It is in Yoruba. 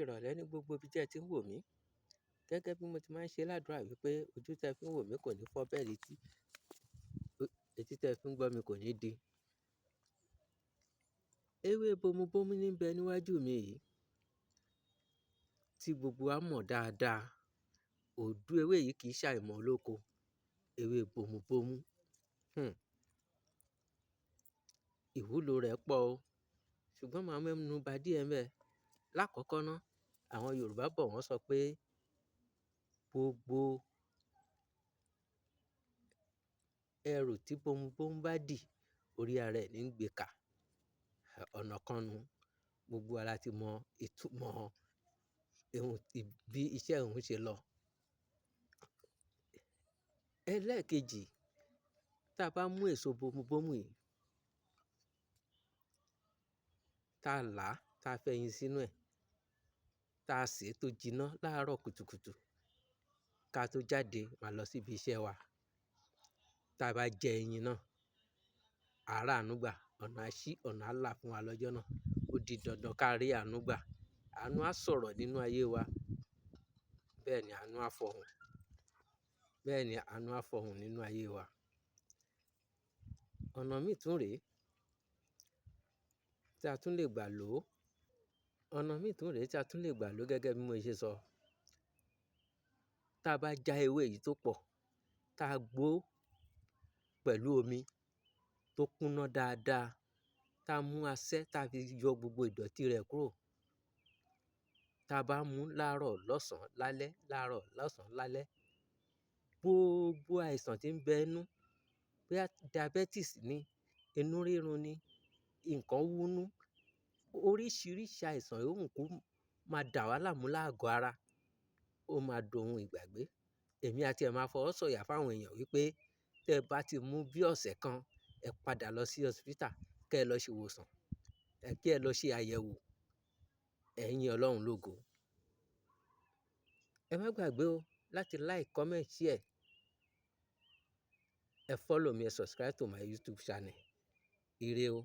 ìrọ̀lẹ́ ní gbogbo ibi tí ẹ ti ń wò mí. Gẹ́gẹ́ bí mo ti máa ń ṣe ládùrá wípé ojú tí ẹ fi ń wò mí kò ní fọ́ bẹ́ẹ̀ létí, etí tí ẹ fi ń gbọ́ mi kò ní di. Ewé bomubomu ní ń bẹ níwájú mi yìí tí gbogbo wa mọ̀ dáadáa. Òdú ewé yìí kì í ṣàìmọ̀ olóko. Ewé bomubomu. Ìwúlò rẹ̀ pọ̀ o, ṣùgbọ́n màá mẹ́nu ba díẹ̀ ńbẹ̀. Lákọ̀ọ́kọ́ ná, àwọn Yorùbá bọ̀ wọ́n sọ pé gbogbo ẹrù tí bomubomu bá dì, orí ara ẹ̀ ní ń gbé kà. Ọ̀nà kan nu, gbogbo wa la ti mọ ìtumọ̀ bí iṣẹ́ òun ṣe lọ. Ẹlẹ́ẹ̀kejì, tá a bá mú èso bomubomu yìí, tá a là á, tá a fẹyin sínú ẹ̀, tá a sè é tó jiná láàárọ̀ kùtùkùtù ká tó jáde máa lọ síbi iṣẹ́ wa. Tá a bá jẹ ẹyin náà, à á ráàánú gbà, ọ̀nà á ṣí, ọ̀nà á là fún wa lọ́jọ́ náà. Ó di dandan ká rí àánú gbà. Àánú á sọ̀rọ̀ nínú ayé wa. Bẹ́ẹ̀ ni àánú á fọhùn. Bẹ́ẹ̀ ni àánú á fọhùn nínú ayé wa. Ọ̀nà míì tún rèé tí a tún lè gbà lò ó. Ọ̀nà míì tún rèé tí a tún lè gbà lò ó gẹ́gẹ́ bí mo ṣe sọ. Tá a bá já ewé yìí tó pọ̀, tá a gbó pẹ̀lú omi tó kúnná dáadáa, tá a mú asẹ́ tá a fi yọ gbogbo ìdọ̀tí rẹ̀ kúrò. Tá a bá mú láàárọ̀, lọ́sàn-án, lálẹ́, láàárọ̀, lọ́sàn-án, lálẹ́, gbogbo àìsàn tí ń bẹ inú, bóyá diabetes ni, inú rírun ni, nǹkan wúnú, oríṣiríṣi àìsàn yówù kó máa dà wá láàmú láàgọ́ ara, ó máa dohun ìgbàgbé. Èmi a tiẹ̀ máa fọwọ́ sọ̀yà fáwọn èèyàn wípé tẹ́ ẹ bá ti mú bí ọ̀sẹ̀ kan, ẹ padà lọ sí hospital kẹ́ ẹ lọ ṣe ìwòsàn, kí ẹ lọ ṣe àyẹ̀wò, ẹ yin Ọlọ́run lógo. Ẹ má gbàgbé o láti like, comment, share. Ẹ follow mi, ẹ subscribe to my YouTube channel. Ire o.